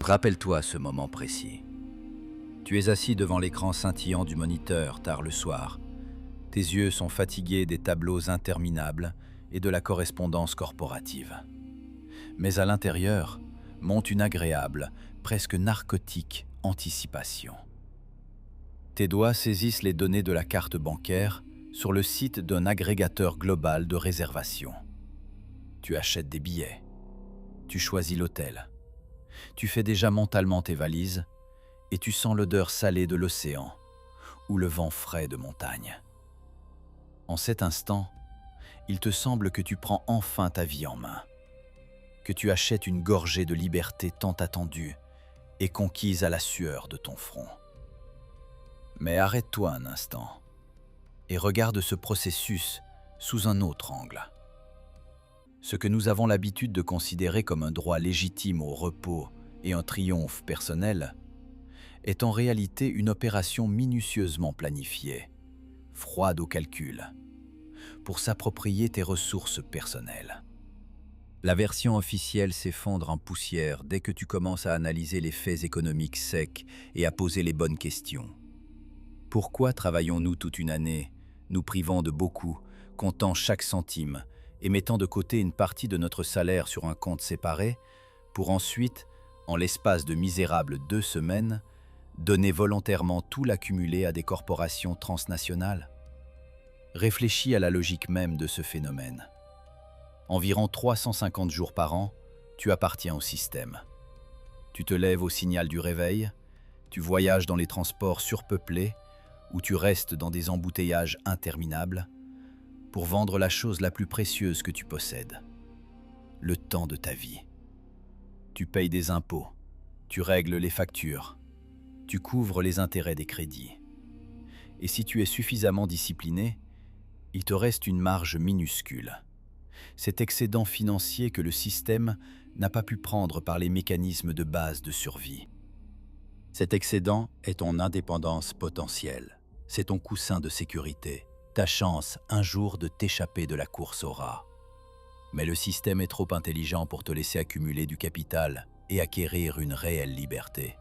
Rappelle-toi ce moment précis. Tu es assis devant l'écran scintillant du moniteur tard le soir. Tes yeux sont fatigués des tableaux interminables et de la correspondance corporative. Mais à l'intérieur monte une agréable, presque narcotique anticipation. Tes doigts saisissent les données de la carte bancaire sur le site d'un agrégateur global de réservation. Tu achètes des billets. Tu choisis l'hôtel. Tu fais déjà mentalement tes valises et tu sens l'odeur salée de l'océan ou le vent frais de montagne. En cet instant, il te semble que tu prends enfin ta vie en main, que tu achètes une gorgée de liberté tant attendue et conquise à la sueur de ton front. Mais arrête-toi un instant et regarde ce processus sous un autre angle. Ce que nous avons l'habitude de considérer comme un droit légitime au repos et un triomphe personnel est en réalité une opération minutieusement planifiée, froide au calcul, pour s'approprier tes ressources personnelles. La version officielle s'effondre en poussière dès que tu commences à analyser les faits économiques secs et à poser les bonnes questions. Pourquoi travaillons-nous toute une année, nous privant de beaucoup, comptant chaque centime et mettant de côté une partie de notre salaire sur un compte séparé, pour ensuite, en l'espace de misérables 2 semaines, donner volontairement tout l'accumulé à des corporations transnationales? Réfléchis à la logique même de ce phénomène. Environ 350 jours par an, tu appartiens au système. Tu te lèves au signal du réveil, tu voyages dans les transports surpeuplés ou tu restes dans des embouteillages interminables pour vendre la chose la plus précieuse que tu possèdes, le temps de ta vie. Tu payes des impôts, tu règles les factures, tu couvres les intérêts des crédits. Et si tu es suffisamment discipliné, il te reste une marge minuscule. Cet excédent financier que le système n'a pas pu prendre par les mécanismes de base de survie. Cet excédent est ton indépendance potentielle. C'est ton coussin de sécurité, ta chance un jour de t'échapper de la course au rat. Mais le système est trop intelligent pour te laisser accumuler du capital et acquérir une réelle liberté.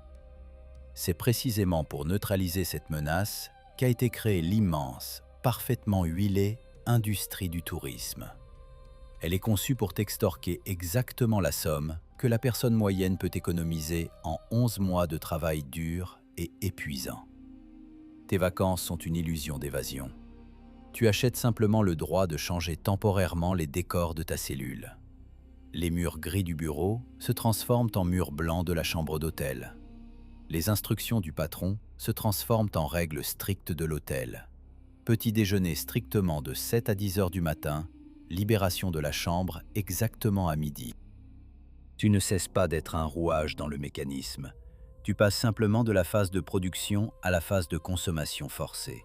C'est précisément pour neutraliser cette menace qu'a été créée l'immense, parfaitement huilée industrie du tourisme. Elle est conçue pour t'extorquer exactement la somme que la personne moyenne peut économiser en 11 mois de travail dur et épuisant. Tes vacances sont une illusion d'évasion. Tu achètes simplement le droit de changer temporairement les décors de ta cellule. Les murs gris du bureau se transforment en murs blancs de la chambre d'hôtel. Les instructions du patron se transforment en règles strictes de l'hôtel. Petit déjeuner strictement de 7 à 10 heures du matin, libération de la chambre exactement à midi. Tu ne cesses pas d'être un rouage dans le mécanisme. Tu passes simplement de la phase de production à la phase de consommation forcée.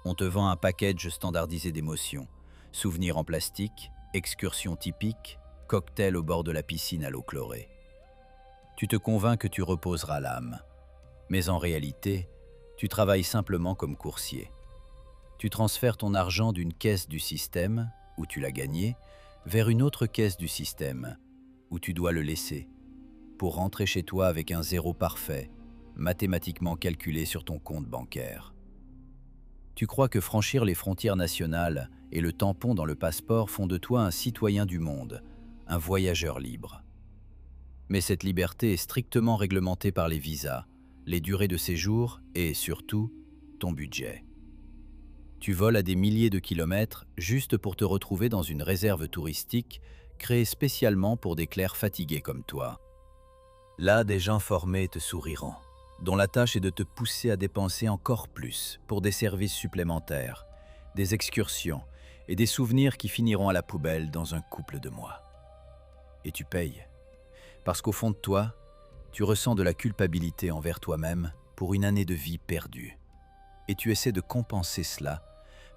On te vend un package standardisé d'émotions, souvenirs en plastique, excursions typiques, cocktail au bord de la piscine à l'eau chlorée. Tu te convaincs que tu reposeras l'âme, mais en réalité, tu travailles simplement comme coursier. Tu transfères ton argent d'une caisse du système, où tu l'as gagné, vers une autre caisse du système, où tu dois le laisser, pour rentrer chez toi avec un zéro parfait, mathématiquement calculé sur ton compte bancaire. Tu crois que franchir les frontières nationales et le tampon dans le passeport font de toi un citoyen du monde, un voyageur libre. Mais cette liberté est strictement réglementée par les visas, les durées de séjour et, surtout, ton budget. Tu voles à des milliers de kilomètres juste pour te retrouver dans une réserve touristique créée spécialement pour des clercs fatigués comme toi. Là, des gens formés te souriront, dont la tâche est de te pousser à dépenser encore plus pour des services supplémentaires, des excursions et des souvenirs qui finiront à la poubelle dans un couple de mois. Et tu payes, parce qu'au fond de toi, tu ressens de la culpabilité envers toi-même pour une année de vie perdue. Et tu essaies de compenser cela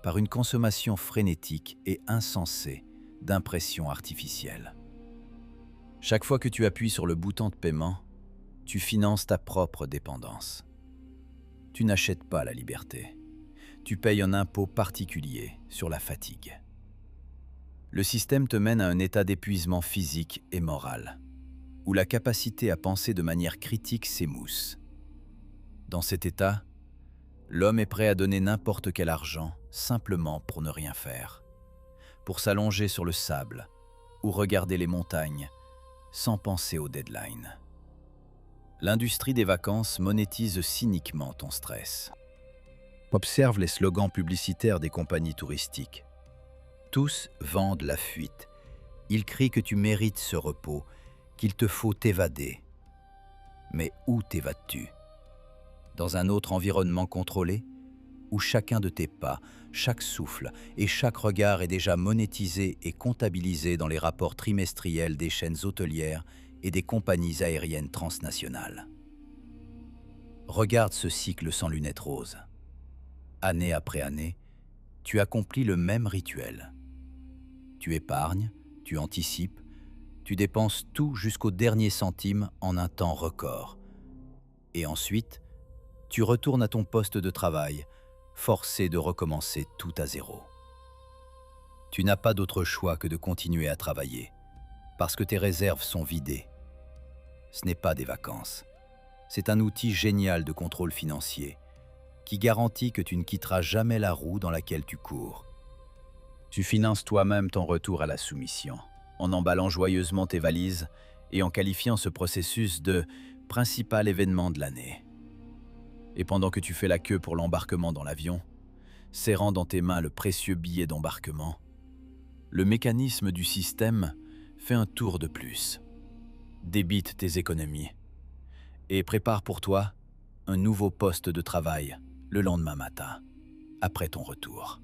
par une consommation frénétique et insensée d'impressions artificielles. Chaque fois que tu appuies sur le bouton de paiement, tu finances ta propre dépendance. Tu n'achètes pas la liberté. Tu payes un impôt particulier sur la fatigue. Le système te mène à un état d'épuisement physique et moral, où la capacité à penser de manière critique s'émousse. Dans cet état, l'homme est prêt à donner n'importe quel argent simplement pour ne rien faire, pour s'allonger sur le sable ou regarder les montagnes sans penser aux deadlines. L'industrie des vacances monétise cyniquement ton stress. Observe les slogans publicitaires des compagnies touristiques. Tous vendent la fuite. Ils crient que tu mérites ce repos, qu'il te faut t'évader. Mais où t'évades-tu? Dans un autre environnement contrôlé, où chacun de tes pas, chaque souffle et chaque regard est déjà monétisé et comptabilisé dans les rapports trimestriels des chaînes hôtelières et des compagnies aériennes transnationales. Regarde ce cycle sans lunettes roses. Année après année, tu accomplis le même rituel. Tu épargnes, tu anticipes, tu dépenses tout jusqu'au dernier centime en un temps record. Et ensuite, tu retournes à ton poste de travail, forcé de recommencer tout à zéro. Tu n'as pas d'autre choix que de continuer à travailler, parce que tes réserves sont vidées. Ce n'est pas des vacances. C'est un outil génial de contrôle financier qui garantit que tu ne quitteras jamais la roue dans laquelle tu cours. Tu finances toi-même ton retour à la soumission, en emballant joyeusement tes valises et en qualifiant ce processus de « principal événement de l'année ». Et pendant que tu fais la queue pour l'embarquement dans l'avion, serrant dans tes mains le précieux billet d'embarquement, le mécanisme du système fait un tour de plus, débite tes économies et prépare pour toi un nouveau poste de travail le lendemain matin, après ton retour.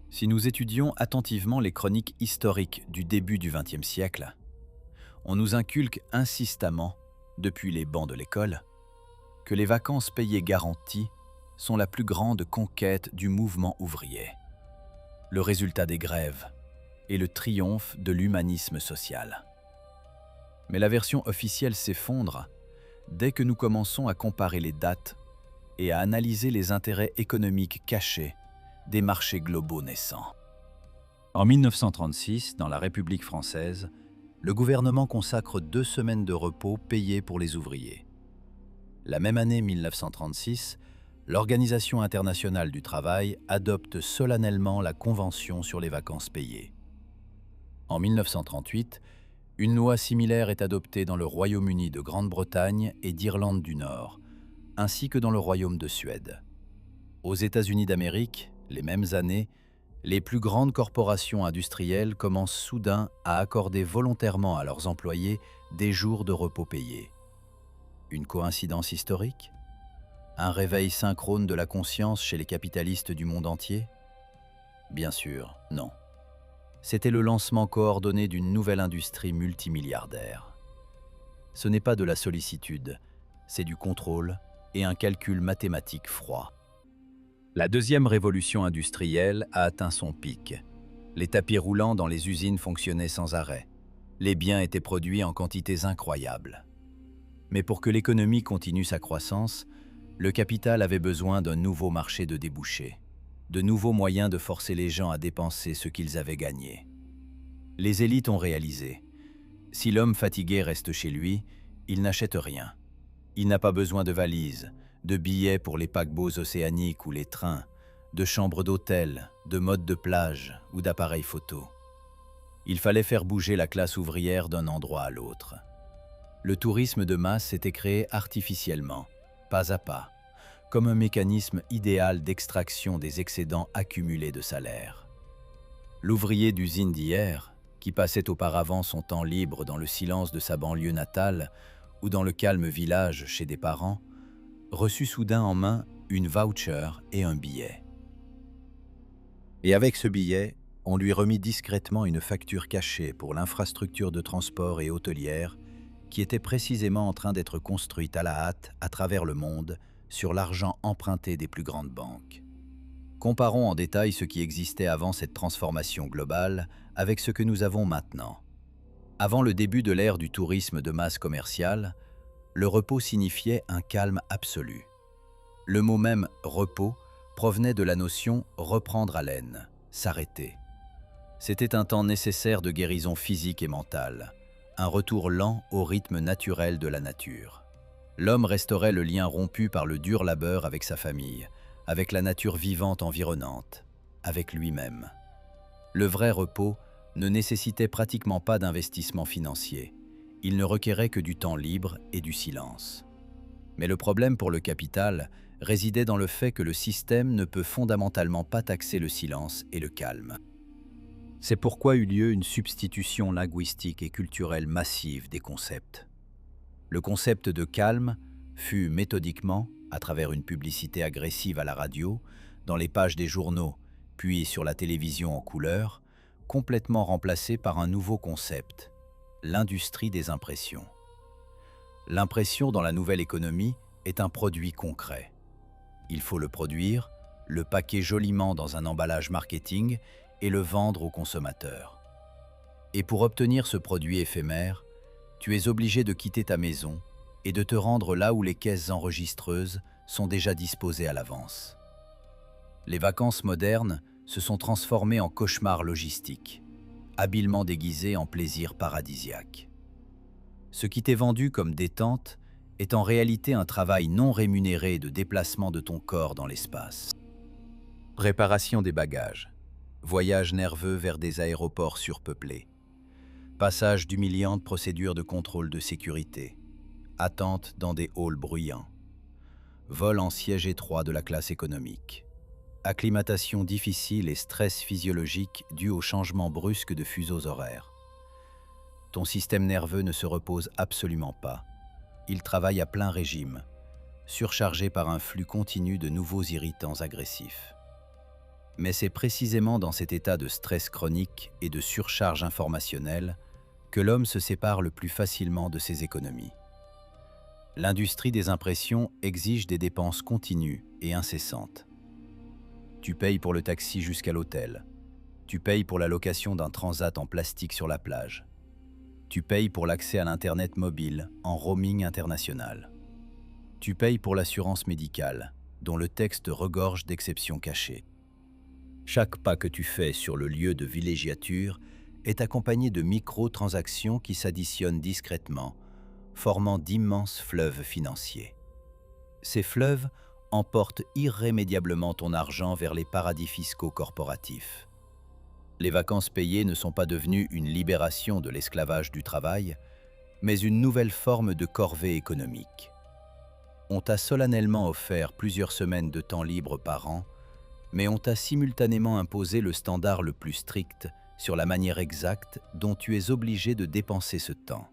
Si nous étudions attentivement les chroniques historiques du début du XXe siècle, on nous inculque insistamment, depuis les bancs de l'école, que les vacances payées garanties sont la plus grande conquête du mouvement ouvrier, le résultat des grèves et le triomphe de l'humanisme social. Mais la version officielle s'effondre dès que nous commençons à comparer les dates et à analyser les intérêts économiques cachés des marchés globaux naissants. En 1936, dans la République française, le gouvernement consacre 2 semaines de repos payées pour les ouvriers. La même année 1936, l'Organisation internationale du travail adopte solennellement la Convention sur les vacances payées. En 1938, une loi similaire est adoptée dans le Royaume-Uni de Grande-Bretagne et d'Irlande du Nord, ainsi que dans le Royaume de Suède. Aux États-Unis d'Amérique, les mêmes années, les plus grandes corporations industrielles commencent soudain à accorder volontairement à leurs employés des jours de repos payés. Une coïncidence historique? Un réveil synchrone de la conscience chez les capitalistes du monde entier? Bien sûr, non. C'était le lancement coordonné d'une nouvelle industrie multimilliardaire. Ce n'est pas de la sollicitude, c'est du contrôle et un calcul mathématique froid. La deuxième révolution industrielle a atteint son pic. Les tapis roulants dans les usines fonctionnaient sans arrêt. Les biens étaient produits en quantités incroyables. Mais pour que l'économie continue sa croissance, le capital avait besoin d'un nouveau marché de débouchés, de nouveaux moyens de forcer les gens à dépenser ce qu'ils avaient gagné. Les élites ont réalisé. Si l'homme fatigué reste chez lui, il n'achète rien. Il n'a pas besoin de valises, de billets pour les paquebots océaniques ou les trains, de chambres d'hôtel, de modes de plage ou d'appareils photo. Il fallait faire bouger la classe ouvrière d'un endroit à l'autre. Le tourisme de masse s'était créé artificiellement, pas à pas, comme un mécanisme idéal d'extraction des excédents accumulés de salaire. L'ouvrier d'usine d'hier, qui passait auparavant son temps libre dans le silence de sa banlieue natale ou dans le calme village chez des parents, reçut soudain en main une voucher et un billet. Et avec ce billet, on lui remit discrètement une facture cachée pour l'infrastructure de transport et hôtelière qui était précisément en train d'être construite à la hâte à travers le monde sur l'argent emprunté des plus grandes banques. Comparons en détail ce qui existait avant cette transformation globale avec ce que nous avons maintenant. Avant le début de l'ère du tourisme de masse commerciale, le repos signifiait un calme absolu. Le mot même « repos » provenait de la notion « reprendre haleine », s'arrêter. C'était un temps nécessaire de guérison physique et mentale, un retour lent au rythme naturel de la nature. L'homme resterait le lien rompu par le dur labeur avec sa famille, avec la nature vivante environnante, avec lui-même. Le vrai repos ne nécessitait pratiquement pas d'investissement financier. Il ne requérait que du temps libre et du silence. Mais le problème pour le capital résidait dans le fait que le système ne peut fondamentalement pas taxer le silence et le calme. C'est pourquoi eut lieu une substitution linguistique et culturelle massive des concepts. Le concept de calme fut méthodiquement, à travers une publicité agressive à la radio, dans les pages des journaux, puis sur la télévision en couleur, complètement remplacé par un nouveau concept, l'industrie des impressions. L'impression dans la nouvelle économie est un produit concret. Il faut le produire, le paquer joliment dans un emballage marketing et le vendre aux consommateurs. Et pour obtenir ce produit éphémère, tu es obligé de quitter ta maison et de te rendre là où les caisses enregistreuses sont déjà disposées à l'avance. Les vacances modernes se sont transformées en cauchemars logistiques, habilement déguisés en plaisirs paradisiaques. Ce qui t'est vendu comme détente est en réalité un travail non rémunéré de déplacement de ton corps dans l'espace. Réparation des bagages, voyage nerveux vers des aéroports surpeuplés, passage d'humiliantes procédures de contrôle de sécurité, attente dans des halls bruyants, vol en siège étroit de la classe économique, acclimatation difficile et stress physiologique dû au changement brusque de fuseaux horaires. Ton système nerveux ne se repose absolument pas. Il travaille à plein régime, surchargé par un flux continu de nouveaux irritants agressifs. Mais c'est précisément dans cet état de stress chronique et de surcharge informationnelle que l'homme se sépare le plus facilement de ses économies. L'industrie des impressions exige des dépenses continues et incessantes. Tu payes pour le taxi jusqu'à l'hôtel. Tu payes pour la location d'un transat en plastique sur la plage. Tu payes pour l'accès à l'Internet mobile en roaming international. Tu payes pour l'assurance médicale, dont le texte regorge d'exceptions cachées. Chaque pas que tu fais sur le lieu de villégiature est accompagné de micro-transactions qui s'additionnent discrètement, formant d'immenses fleuves financiers. Ces fleuves emportent irrémédiablement ton argent vers les paradis fiscaux corporatifs. Les vacances payées ne sont pas devenues une libération de l'esclavage du travail, mais une nouvelle forme de corvée économique. On t'a solennellement offert plusieurs semaines de temps libre par an, mais on t'a simultanément imposé le standard le plus strict sur la manière exacte dont tu es obligé de dépenser ce temps.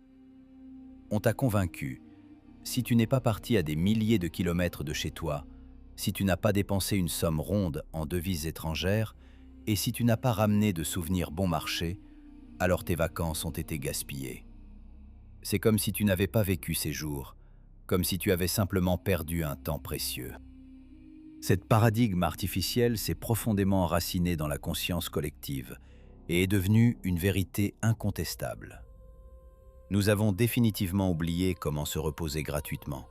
On t'a convaincu, si tu n'es pas parti à des milliers de kilomètres de chez toi, si tu n'as pas dépensé une somme ronde en devises étrangères, et si tu n'as pas ramené de souvenirs bon marché, alors tes vacances ont été gaspillées. C'est comme si tu n'avais pas vécu ces jours, comme si tu avais simplement perdu un temps précieux. Cette paradigme artificielle s'est profondément enracinée dans la conscience collective et est devenue une vérité incontestable. Nous avons définitivement oublié comment se reposer gratuitement.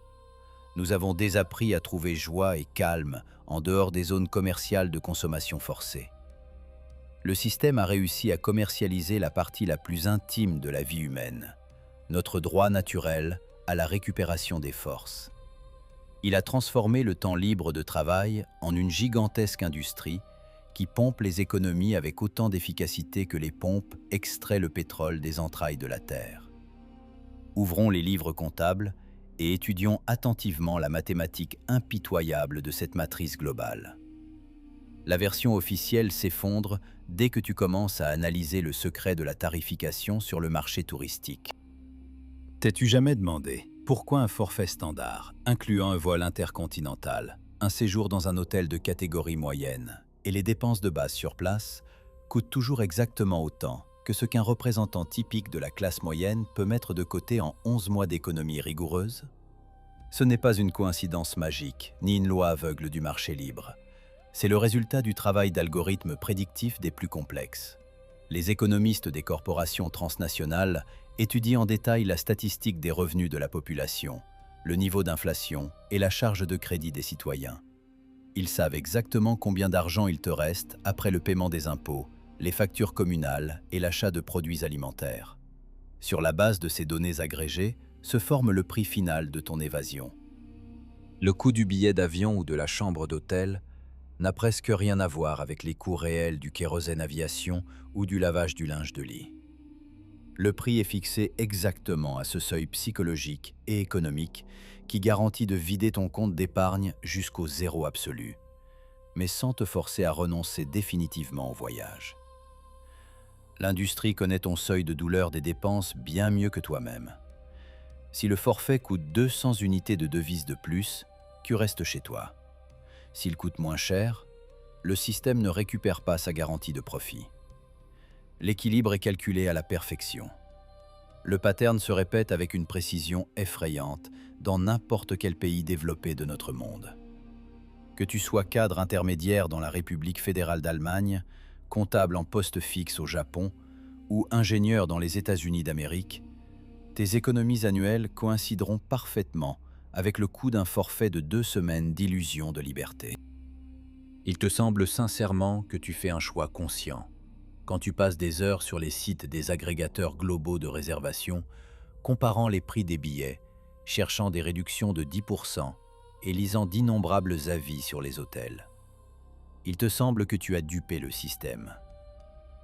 Nous avons désappris à trouver joie et calme en dehors des zones commerciales de consommation forcée. Le système a réussi à commercialiser la partie la plus intime de la vie humaine, notre droit naturel à la récupération des forces. Il a transformé le temps libre de travail en une gigantesque industrie qui pompe les économies avec autant d'efficacité que les pompes extraient le pétrole des entrailles de la terre. Ouvrons les livres comptables et étudions attentivement la mathématique impitoyable de cette matrice globale. La version officielle s'effondre dès que tu commences à analyser le secret de la tarification sur le marché touristique. T'es-tu jamais demandé pourquoi un forfait standard, incluant un vol intercontinental, un séjour dans un hôtel de catégorie moyenne et les dépenses de base sur place, coûte toujours exactement autant que ce qu'un représentant typique de la classe moyenne peut mettre de côté en 11 mois d'économie rigoureuse? Ce n'est pas une coïncidence magique, ni une loi aveugle du marché libre. C'est le résultat du travail d'algorithmes prédictifs des plus complexes. Les économistes des corporations transnationales étudient en détail la statistique des revenus de la population, le niveau d'inflation et la charge de crédit des citoyens. Ils savent exactement combien d'argent il te reste après le paiement des impôts, les factures communales et l'achat de produits alimentaires. Sur la base de ces données agrégées, se forme le prix final de ton évasion. Le coût du billet d'avion ou de la chambre d'hôtel n'a presque rien à voir avec les coûts réels du kérosène aviation ou du lavage du linge de lit. Le prix est fixé exactement à ce seuil psychologique et économique qui garantit de vider ton compte d'épargne jusqu'au zéro absolu, mais sans te forcer à renoncer définitivement au voyage. L'industrie connaît ton seuil de douleur des dépenses bien mieux que toi-même. Si le forfait coûte 200 unités de devises de plus, tu restes chez toi. S'il coûte moins cher, le système ne récupère pas sa garantie de profit. L'équilibre est calculé à la perfection. Le pattern se répète avec une précision effrayante dans n'importe quel pays développé de notre monde. Que tu sois cadre intermédiaire dans la République fédérale d'Allemagne, comptable en poste fixe au Japon ou ingénieur dans les États-Unis d'Amérique, tes économies annuelles coïncideront parfaitement avec le coût d'un forfait de 2 semaines d'illusion de liberté. Il te semble sincèrement que tu fais un choix conscient quand tu passes des heures sur les sites des agrégateurs globaux de réservation, comparant les prix des billets, cherchant des réductions de 10% et lisant d'innombrables avis sur les hôtels. Il te semble que tu as dupé le système.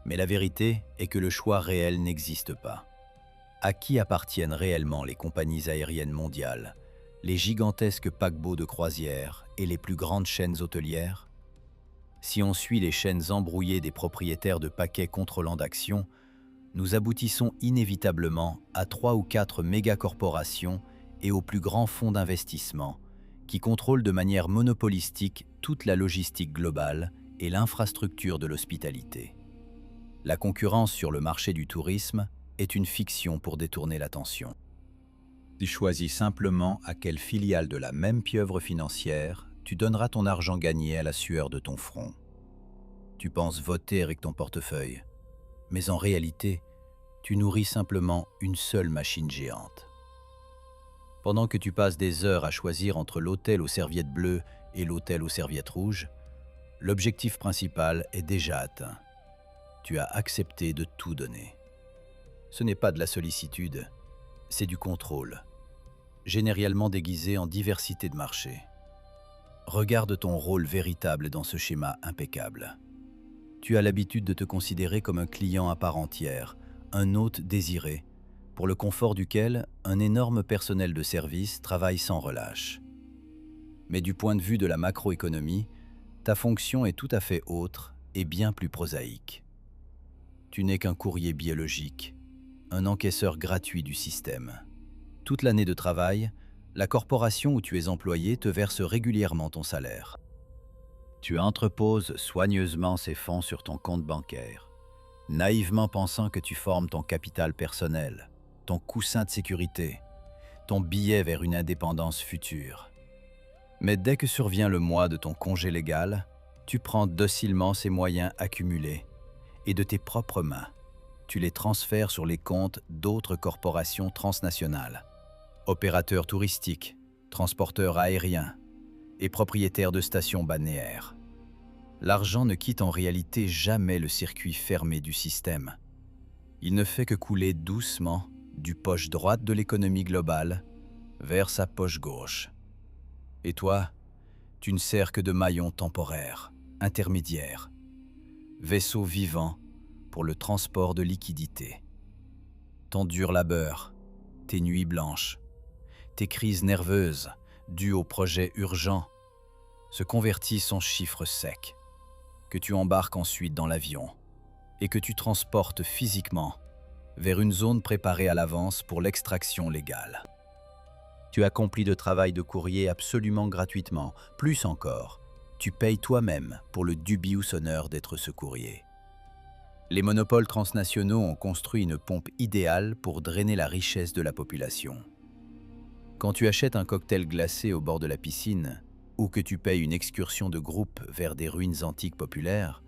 Mais la vérité est que le choix réel n'existe pas. À qui appartiennent réellement les compagnies aériennes mondiales, les gigantesques paquebots de croisière et les plus grandes chaînes hôtelières? Si on suit les chaînes embrouillées des propriétaires de paquets contrôlants d'actions, nous aboutissons inévitablement à 3 ou 4 mégacorporations et aux plus grands fonds d'investissement qui contrôlent de manière monopolistique toute la logistique globale et l'infrastructure de l'hospitalité. La concurrence sur le marché du tourisme est une fiction pour détourner l'attention. Tu choisis simplement à quelle filiale de la même pieuvre financière tu donneras ton argent gagné à la sueur de ton front. Tu penses voter avec ton portefeuille, mais en réalité, tu nourris simplement une seule machine géante. Pendant que tu passes des heures à choisir entre l'hôtel aux serviettes bleues et l'hôtel aux serviettes rouges, l'objectif principal est déjà atteint. Tu as accepté de tout donner. Ce n'est pas de la sollicitude, c'est du contrôle, généralement déguisé en diversité de marché. Regarde ton rôle véritable dans ce schéma impeccable. Tu as l'habitude de te considérer comme un client à part entière, un hôte désiré, pour le confort duquel un énorme personnel de service travaille sans relâche. Mais du point de vue de la macroéconomie, ta fonction est tout à fait autre et bien plus prosaïque. Tu n'es qu'un courrier biologique, un encaisseur gratuit du système. Toute l'année de travail, la corporation où tu es employé te verse régulièrement ton salaire. Tu entreposes soigneusement ces fonds sur ton compte bancaire, naïvement pensant que tu formes ton capital personnel, ton coussin de sécurité, ton billet vers une indépendance future. Mais dès que survient le mois de ton congé légal, tu prends docilement ces moyens accumulés et de tes propres mains, tu les transfères sur les comptes d'autres corporations transnationales, opérateurs touristiques, transporteurs aériens et propriétaires de stations balnéaires. L'argent ne quitte en réalité jamais le circuit fermé du système. Il ne fait que couler doucement du poche droite de l'économie globale vers sa poche gauche. Et toi, tu ne sers que de maillon temporaire, intermédiaire, vaisseau vivant pour le transport de liquidités. Ton dur labeur, tes nuits blanches, tes crises nerveuses dues aux projets urgents se convertissent en chiffres secs que tu embarques ensuite dans l'avion et que tu transportes physiquement vers une zone préparée à l'avance pour l'extraction légale. Tu accomplis de travail de courrier absolument gratuitement. Plus encore, tu payes toi-même pour le dubious honneur d'être ce courrier. Les monopoles transnationaux ont construit une pompe idéale pour drainer la richesse de la population. Quand tu achètes un cocktail glacé au bord de la piscine ou que tu payes une excursion de groupe vers des ruines antiques populaires,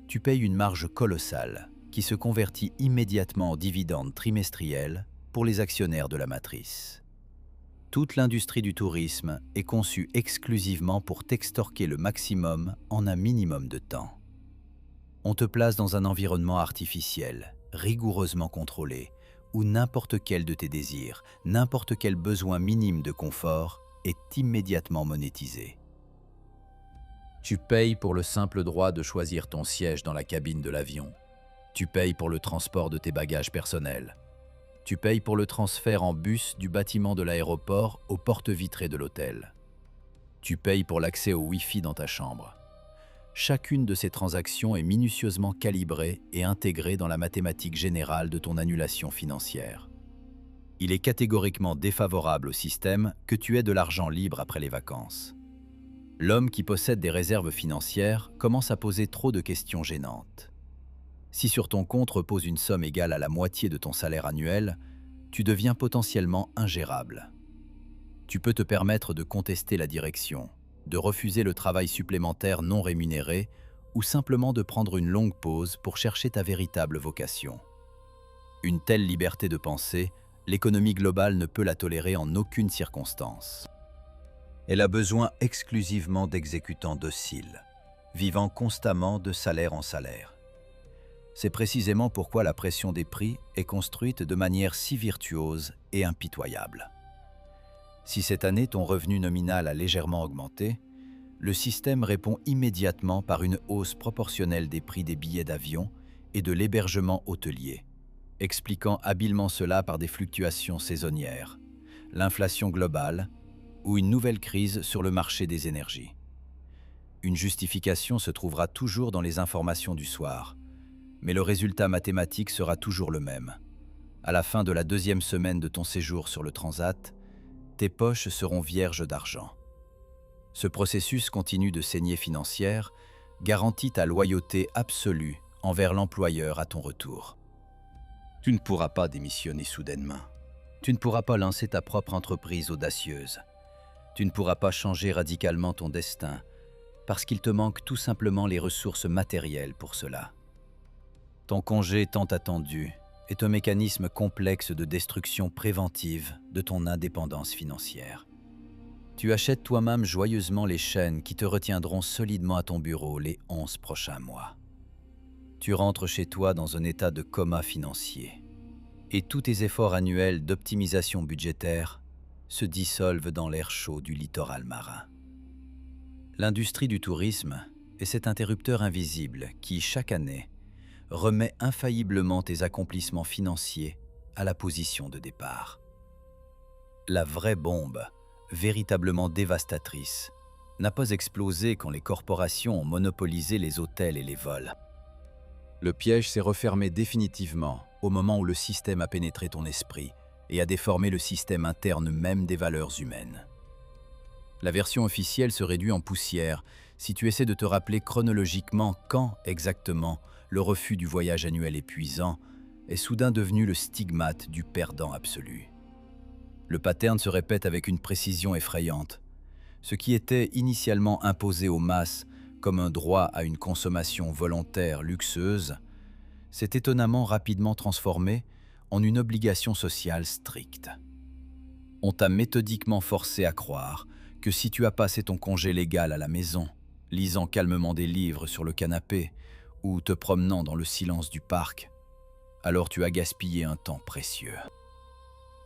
tu payes une marge colossale qui se convertit immédiatement en dividendes trimestriels pour les actionnaires de la matrice. Toute l'industrie du tourisme est conçue exclusivement pour t'extorquer le maximum en un minimum de temps. On te place dans un environnement artificiel, rigoureusement contrôlé, où n'importe quel de tes désirs, n'importe quel besoin minime de confort est immédiatement monétisé. Tu payes pour le simple droit de choisir ton siège dans la cabine de l'avion. Tu payes pour le transport de tes bagages personnels. Tu payes pour le transfert en bus du bâtiment de l'aéroport aux portes vitrées de l'hôtel. Tu payes pour l'accès au Wi-Fi dans ta chambre. Chacune de ces transactions est minutieusement calibrée et intégrée dans la mathématique générale de ton annulation financière. Il est catégoriquement défavorable au système que tu aies de l'argent libre après les vacances. L'homme qui possède des réserves financières commence à poser trop de questions gênantes. Si sur ton compte repose une somme égale à la moitié de ton salaire annuel, tu deviens potentiellement ingérable. Tu peux te permettre de contester la direction, de refuser le travail supplémentaire non rémunéré ou simplement de prendre une longue pause pour chercher ta véritable vocation. Une telle liberté de pensée, l'économie globale ne peut la tolérer en aucune circonstance. Elle a besoin exclusivement d'exécutants dociles, vivant constamment de salaire en salaire. C'est précisément pourquoi la pression des prix est construite de manière si virtuose et impitoyable. Si cette année ton revenu nominal a légèrement augmenté, le système répond immédiatement par une hausse proportionnelle des prix des billets d'avion et de l'hébergement hôtelier, expliquant habilement cela par des fluctuations saisonnières, l'inflation globale ou une nouvelle crise sur le marché des énergies. Une justification se trouvera toujours dans les informations du soir, mais le résultat mathématique sera toujours le même. À la fin de la deuxième semaine de ton séjour sur le Transat, tes poches seront vierges d'argent. Ce processus continu de saignée financière garantit ta loyauté absolue envers l'employeur à ton retour. Tu ne pourras pas démissionner soudainement. Tu ne pourras pas lancer ta propre entreprise audacieuse. Tu ne pourras pas changer radicalement ton destin parce qu'il te manque tout simplement les ressources matérielles pour cela. Ton congé tant attendu est un mécanisme complexe de destruction préventive de ton indépendance financière. Tu achètes toi-même joyeusement les chaînes qui te retiendront solidement à ton bureau les 11 prochains mois. Tu rentres chez toi dans un état de coma financier et tous tes efforts annuels d'optimisation budgétaire se dissolvent dans l'air chaud du littoral marin. L'industrie du tourisme est cet interrupteur invisible qui, chaque année, remet infailliblement tes accomplissements financiers à la position de départ. La vraie bombe, véritablement dévastatrice, n'a pas explosé quand les corporations ont monopolisé les hôtels et les vols. Le piège s'est refermé définitivement au moment où le système a pénétré ton esprit et a déformé le système interne même des valeurs humaines. La version officielle se réduit en poussière si tu essaies de te rappeler chronologiquement quand exactement le refus du voyage annuel épuisant est soudain devenu le stigmate du perdant absolu. Le pattern se répète avec une précision effrayante. Ce qui était initialement imposé aux masses comme un droit à une consommation volontaire luxueuse s'est étonnamment rapidement transformé en une obligation sociale stricte. On t'a méthodiquement forcé à croire que si tu as passé ton congé légal à la maison, lisant calmement des livres sur le canapé ou te promenant dans le silence du parc, alors tu as gaspillé un temps précieux.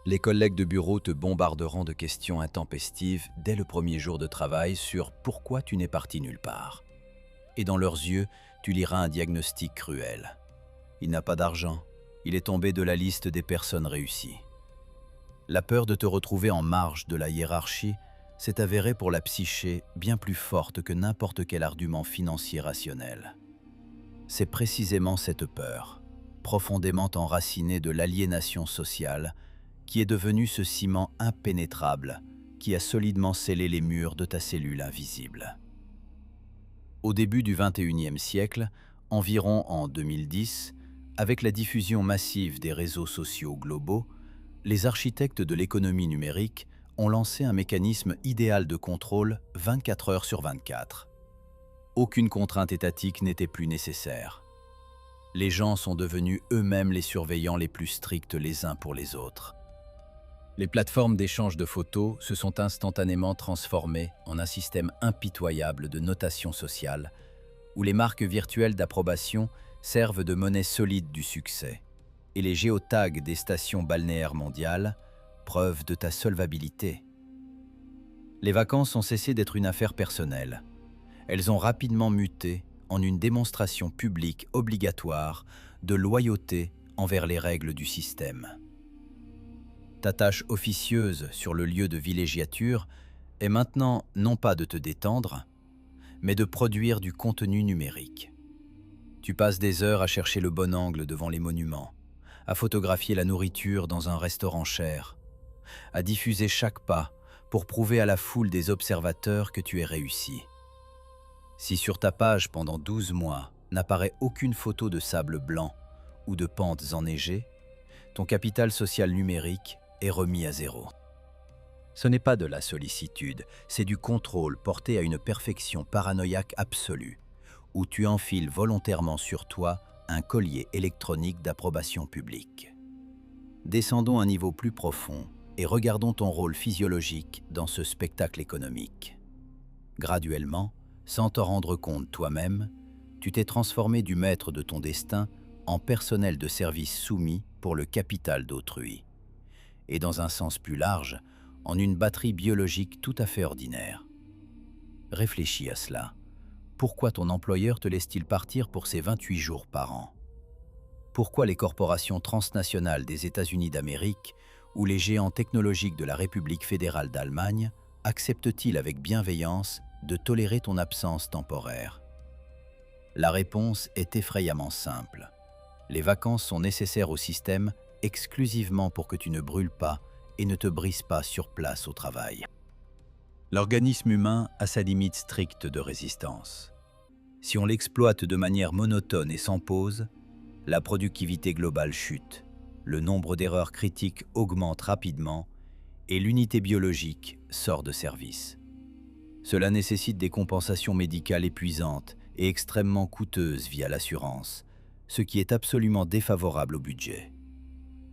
Les collègues de bureau te bombarderont de questions intempestives dès le premier jour de travail sur pourquoi tu n'es parti nulle part. Et dans leurs yeux, tu liras un diagnostic cruel. Il n'a pas d'argent, il est tombé de la liste des personnes réussies. La peur de te retrouver en marge de la hiérarchie s'est avérée pour la psyché bien plus forte que n'importe quel argument financier rationnel. C'est précisément cette peur, profondément enracinée de l'aliénation sociale, qui est devenu ce ciment impénétrable qui a solidement scellé les murs de ta cellule invisible. Au début du XXIe siècle, environ en 2010, avec la diffusion massive des réseaux sociaux globaux, les architectes de l'économie numérique ont lancé un mécanisme idéal de contrôle 24 heures sur 24. Aucune contrainte étatique n'était plus nécessaire. Les gens sont devenus eux-mêmes les surveillants les plus stricts les uns pour les autres. Les plateformes d'échange de photos se sont instantanément transformées en un système impitoyable de notation sociale, où les marques virtuelles d'approbation servent de monnaie solide du succès, et les géotags des stations balnéaires mondiales, preuve de ta solvabilité. Les vacances ont cessé d'être une affaire personnelle. Elles ont rapidement muté en une démonstration publique obligatoire de loyauté envers les règles du système. Ta tâche officieuse sur le lieu de villégiature est maintenant non pas de te détendre, mais de produire du contenu numérique. Tu passes des heures à chercher le bon angle devant les monuments, à photographier la nourriture dans un restaurant cher, à diffuser chaque pas pour prouver à la foule des observateurs que tu es réussi. Si sur ta page pendant 12 mois n'apparaît aucune photo de sable blanc ou de pentes enneigées, ton capital social numérique est remis à zéro. Ce n'est pas de la sollicitude, c'est du contrôle porté à une perfection paranoïaque absolue, où tu enfiles volontairement sur toi un collier électronique d'approbation publique. Descendons à un niveau plus profond et regardons ton rôle physiologique dans ce spectacle économique. Graduellement, sans t'en rendre compte toi-même, tu t'es transformé du maître de ton destin en personnel de service soumis pour le capital d'autrui. Et dans un sens plus large, en une batterie biologique tout à fait ordinaire. Réfléchis à cela. Pourquoi ton employeur te laisse-t-il partir pour ces 28 jours par an? Pourquoi les corporations transnationales des États-Unis d'Amérique ou les géants technologiques de la République fédérale d'Allemagne acceptent-ils avec bienveillance de tolérer ton absence temporaire? La réponse est effrayamment simple. Les vacances sont nécessaires au système exclusivement pour que tu ne brûles pas et ne te brises pas sur place au travail. L'organisme humain a sa limite stricte de résistance. Si on l'exploite de manière monotone et sans pause, la productivité globale chute, le nombre d'erreurs critiques augmente rapidement et l'unité biologique sort de service. Cela nécessite des compensations médicales épuisantes et extrêmement coûteuses via l'assurance, ce qui est absolument défavorable au budget.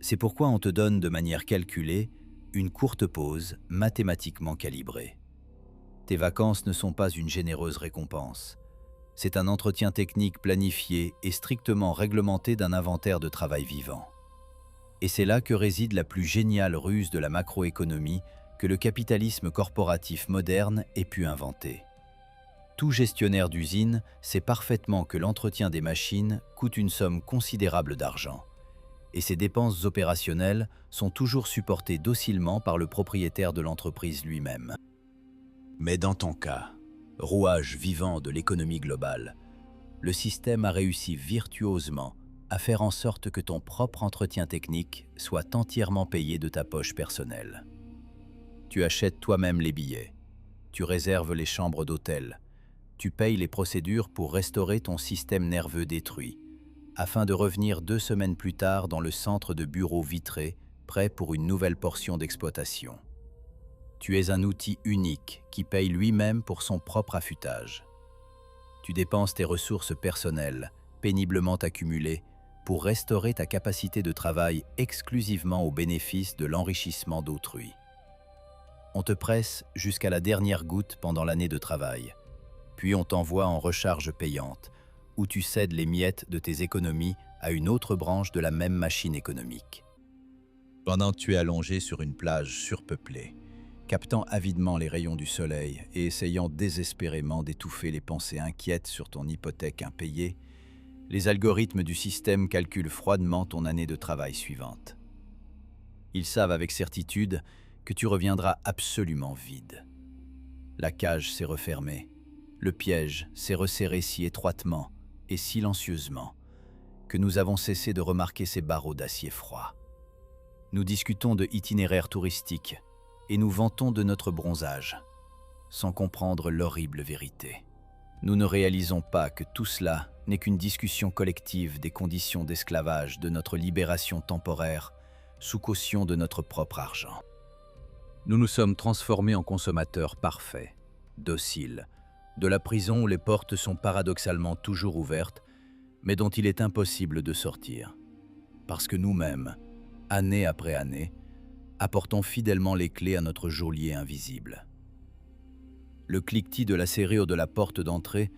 C'est pourquoi on te donne de manière calculée une courte pause mathématiquement calibrée. Tes vacances ne sont pas une généreuse récompense. C'est un entretien technique planifié et strictement réglementé d'un inventaire de travail vivant. Et c'est là que réside la plus géniale ruse de la macroéconomie que le capitalisme corporatif moderne ait pu inventer. Tout gestionnaire d'usine sait parfaitement que l'entretien des machines coûte une somme considérable d'argent, et ses dépenses opérationnelles sont toujours supportées docilement par le propriétaire de l'entreprise lui-même. Mais dans ton cas, rouage vivant de l'économie globale, le système a réussi virtuosement à faire en sorte que ton propre entretien technique soit entièrement payé de ta poche personnelle. Tu achètes toi-même les billets, tu réserves les chambres d'hôtel, tu payes les procédures pour restaurer ton système nerveux détruit, afin de revenir 2 semaines plus tard dans le centre de bureaux vitré, prêt pour une nouvelle portion d'exploitation. Tu es un outil unique qui paye lui-même pour son propre affûtage. Tu dépenses tes ressources personnelles, péniblement accumulées, pour restaurer ta capacité de travail exclusivement au bénéfice de l'enrichissement d'autrui. On te presse jusqu'à la dernière goutte pendant l'année de travail, puis on t'envoie en recharge payante, où tu cèdes les miettes de tes économies à une autre branche de la même machine économique. Pendant que tu es allongé sur une plage surpeuplée, captant avidement les rayons du soleil et essayant désespérément d'étouffer les pensées inquiètes sur ton hypothèque impayée, les algorithmes du système calculent froidement ton année de travail suivante. Ils savent avec certitude que tu reviendras absolument vide. La cage s'est refermée, le piège s'est resserré si étroitement et silencieusement que nous avons cessé de remarquer ces barreaux d'acier froid. Nous discutons de itinéraires touristiques et nous vantons de notre bronzage, sans comprendre l'horrible vérité. Nous ne réalisons pas que tout cela n'est qu'une discussion collective des conditions d'esclavage de notre libération temporaire sous caution de notre propre argent. Nous nous sommes transformés en consommateurs parfaits, dociles, de la prison où les portes sont paradoxalement toujours ouvertes, mais dont il est impossible de sortir, parce que nous-mêmes, année après année, apportons fidèlement les clés à notre geôlier invisible. Le cliquetis de la serrure de la porte d'entrée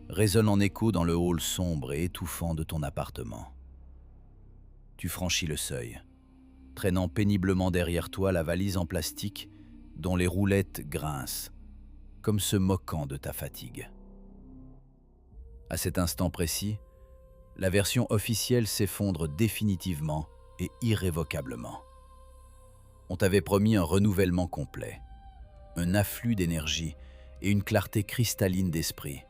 résonne en écho dans le hall sombre et étouffant de ton appartement. Tu franchis le seuil, traînant péniblement derrière toi la valise en plastique dont les roulettes grincent, comme se moquant de ta fatigue. À cet instant précis, la version officielle s'effondre définitivement et irrévocablement. On t'avait promis un renouvellement complet, un afflux d'énergie et une clarté cristalline d'esprit.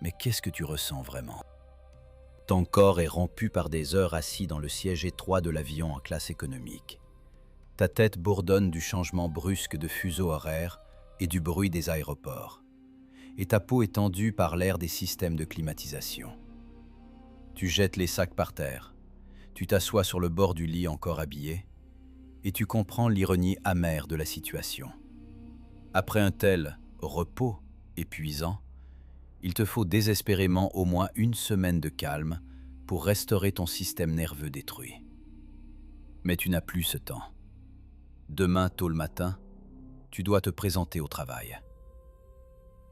Mais qu'est-ce que tu ressens vraiment? Ton corps est rompu par des heures assis dans le siège étroit de l'avion en classe économique. Ta tête bourdonne du changement brusque de fuseau horaire et du bruit des aéroports. Et ta peau est tendue par l'air des systèmes de climatisation. Tu jettes les sacs par terre, tu t'assois sur le bord du lit encore habillé, et tu comprends l'ironie amère de la situation. Après un tel repos épuisant, il te faut désespérément au moins une semaine de calme pour restaurer ton système nerveux détruit. Mais tu n'as plus ce temps. Demain, tôt le matin, tu dois te présenter au travail.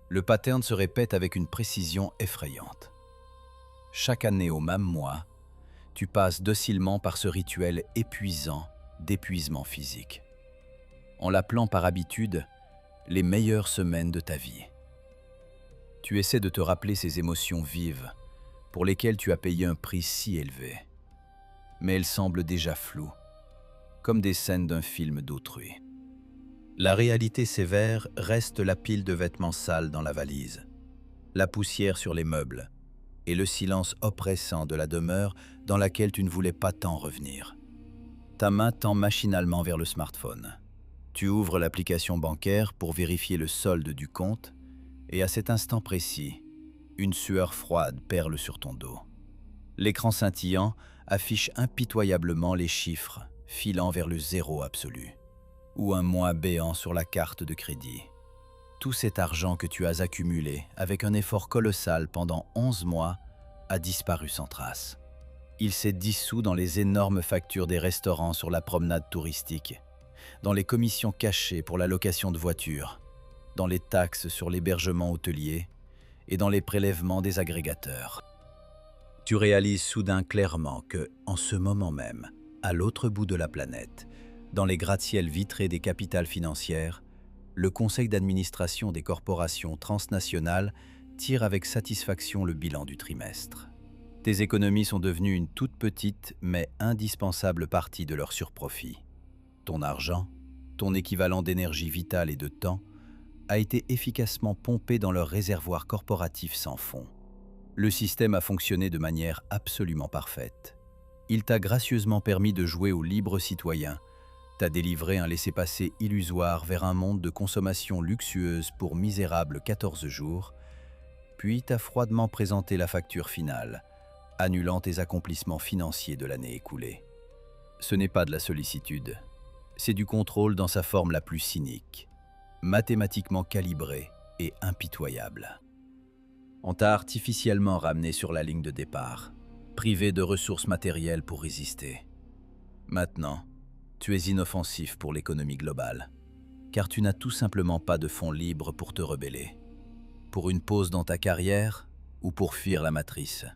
Le pattern se répète avec une précision effrayante. Chaque année au même mois, tu passes docilement par ce rituel épuisant d'épuisement physique. En l'appelant par habitude les meilleures semaines de ta vie. Tu essaies de te rappeler ces émotions vives pour lesquelles tu as payé un prix si élevé. Mais elles semblent déjà floues, comme des scènes d'un film d'autrui. La réalité sévère reste la pile de vêtements sales dans la valise, la poussière sur les meubles et le silence oppressant de la demeure dans laquelle tu ne voulais pas tant revenir. Ta main tend machinalement vers le smartphone. Tu ouvres l'application bancaire pour vérifier le solde du compte et à cet instant précis, une sueur froide perle sur ton dos. L'écran scintillant affiche impitoyablement les chiffres filant vers le zéro absolu, ou un moins béant sur la carte de crédit. Tout cet argent que tu as accumulé avec un effort colossal pendant 11 mois a disparu sans trace. Il s'est dissous dans les énormes factures des restaurants sur la promenade touristique, dans les commissions cachées pour la location de voitures, dans les taxes sur l'hébergement hôtelier et dans les prélèvements des agrégateurs. Tu réalises soudain clairement que, en ce moment même, à l'autre bout de la planète, dans les gratte-ciels vitrés des capitales financières, le conseil d'administration des corporations transnationales tire avec satisfaction le bilan du trimestre. Tes économies sont devenues une toute petite mais indispensable partie de leur surprofit. Ton argent, ton équivalent d'énergie vitale et de temps, a été efficacement pompé dans leur réservoir corporatif sans fond. Le système a fonctionné de manière absolument parfaite. Il t'a gracieusement permis de jouer au libre citoyen, t'a délivré un laissez-passer illusoire vers un monde de consommation luxueuse pour misérables 14 jours, puis t'a froidement présenté la facture finale, annulant tes accomplissements financiers de l'année écoulée. Ce n'est pas de la sollicitude, c'est du contrôle dans sa forme la plus cynique, mathématiquement calibré et impitoyable. On t'a artificiellement ramené sur la ligne de départ, privé de ressources matérielles pour résister. Maintenant, tu es inoffensif pour l'économie globale, car tu n'as tout simplement pas de fonds libres pour te rebeller. Pour une pause dans ta carrière ou pour fuir la matrice,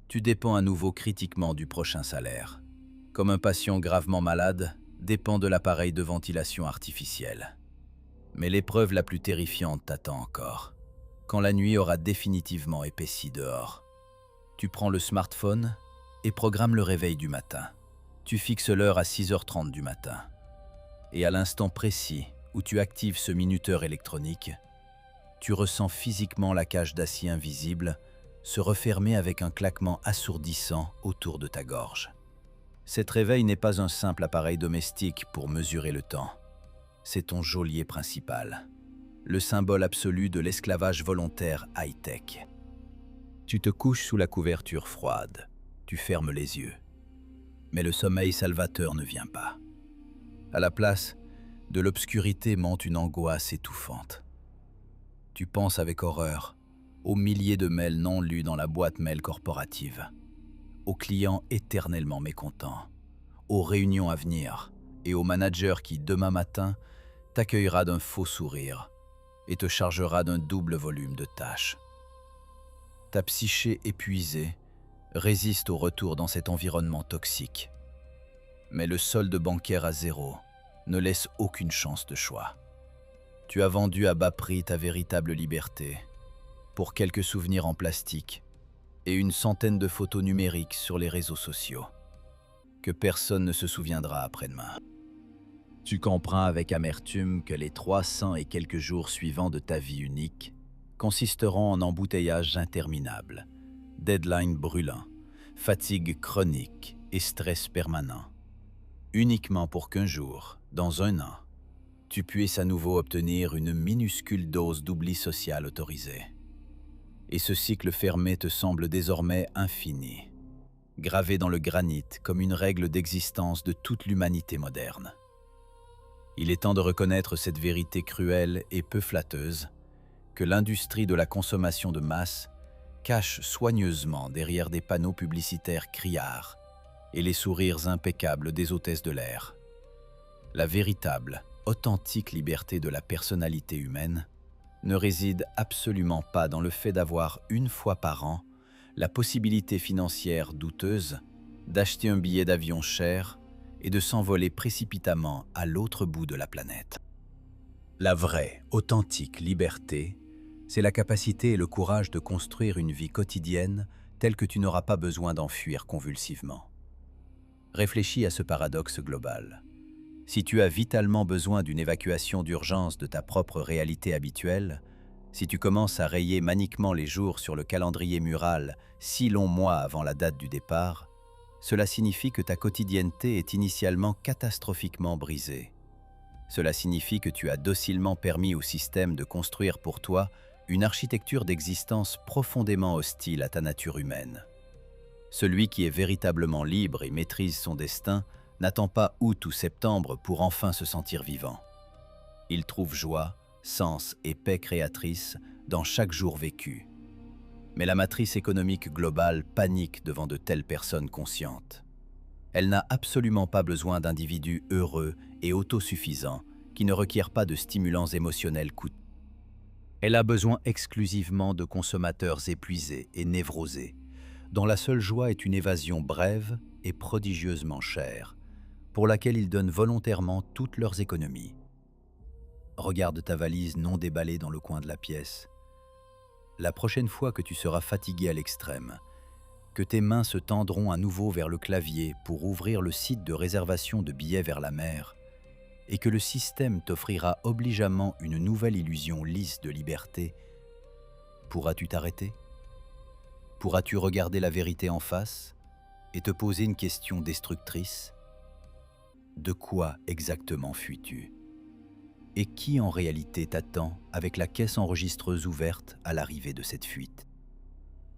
tu dépends à nouveau critiquement du prochain salaire. Comme un patient gravement malade dépend de l'appareil de ventilation artificielle. Mais l'épreuve la plus terrifiante t'attend encore. Quand la nuit aura définitivement épaissi dehors, tu prends le smartphone et programmes le réveil du matin. Tu fixes l'heure à 6h30 du matin. Et à l'instant précis où tu actives ce minuteur électronique, tu ressens physiquement la cage d'acier invisible se refermer avec un claquement assourdissant autour de ta gorge. Cet réveil n'est pas un simple appareil domestique pour mesurer le temps. C'est ton geôlier principal, le symbole absolu de l'esclavage volontaire high-tech. Tu te couches sous la couverture froide, tu fermes les yeux. Mais le sommeil salvateur ne vient pas. À la place, de l'obscurité monte une angoisse étouffante. Tu penses avec horreur aux milliers de mails non lus dans la boîte mail corporative, aux clients éternellement mécontents, aux réunions à venir et au manager qui, demain matin, t'accueillera d'un faux sourire et te chargera d'un double volume de tâches. Ta psyché épuisée résiste au retour dans cet environnement toxique, Mais le solde bancaire à zéro ne laisse aucune chance de choix. Tu as vendu à bas prix ta véritable liberté pour quelques souvenirs en plastique et une centaine de photos numériques sur les réseaux sociaux que personne ne se souviendra après-demain. Tu comprends avec amertume que les 300 et quelques jours suivants de ta vie unique consisteront en embouteillages interminables, deadlines brûlants, fatigue chronique et stress permanent, uniquement pour qu'un jour, dans un an, tu puisses à nouveau obtenir une minuscule dose d'oubli social autorisé. Et ce cycle fermé te semble désormais infini, gravé dans le granit comme une règle d'existence de toute l'humanité moderne. Il est temps de reconnaître cette vérité cruelle et peu flatteuse que l'industrie de la consommation de masse cache soigneusement derrière des panneaux publicitaires criards et les sourires impeccables des hôtesses de l'air. La véritable, authentique liberté de la personnalité humaine ne réside absolument pas dans le fait d'avoir une fois par an la possibilité financière douteuse d'acheter un billet d'avion cher et de s'envoler précipitamment à l'autre bout de la planète. La vraie, authentique liberté, c'est la capacité et le courage de construire une vie quotidienne telle que tu n'auras pas besoin d'en fuir convulsivement. Réfléchis à ce paradoxe global. Si tu as vitalement besoin d'une évacuation d'urgence de ta propre réalité habituelle, si tu commences à rayer maniquement les jours sur le calendrier mural 6 longs mois avant la date du départ, cela signifie que ta quotidienneté est initialement catastrophiquement brisée. Cela signifie que tu as docilement permis au système de construire pour toi une architecture d'existence profondément hostile à ta nature humaine. Celui qui est véritablement libre et maîtrise son destin n'attend pas août ou septembre pour enfin se sentir vivant. Il trouve joie, sens et paix créatrice dans chaque jour vécu. Mais la matrice économique globale panique devant de telles personnes conscientes. Elle n'a absolument pas besoin d'individus heureux et autosuffisants qui ne requièrent pas de stimulants émotionnels coûteux. Elle a besoin exclusivement de consommateurs épuisés et névrosés, dont la seule joie est une évasion brève et prodigieusement chère, pour laquelle ils donnent volontairement toutes leurs économies. Regarde ta valise non déballée dans le coin de la pièce. La prochaine fois que tu seras fatigué à l'extrême, que tes mains se tendront à nouveau vers le clavier pour ouvrir le site de réservation de billets vers la mer, et que le système t'offrira obligeamment une nouvelle illusion lisse de liberté, pourras-tu t'arrêter? Pourras-tu regarder la vérité en face et te poser une question destructrice? De quoi exactement fuis-tu? Et qui en réalité t'attend avec la caisse enregistreuse ouverte à l'arrivée de cette fuite?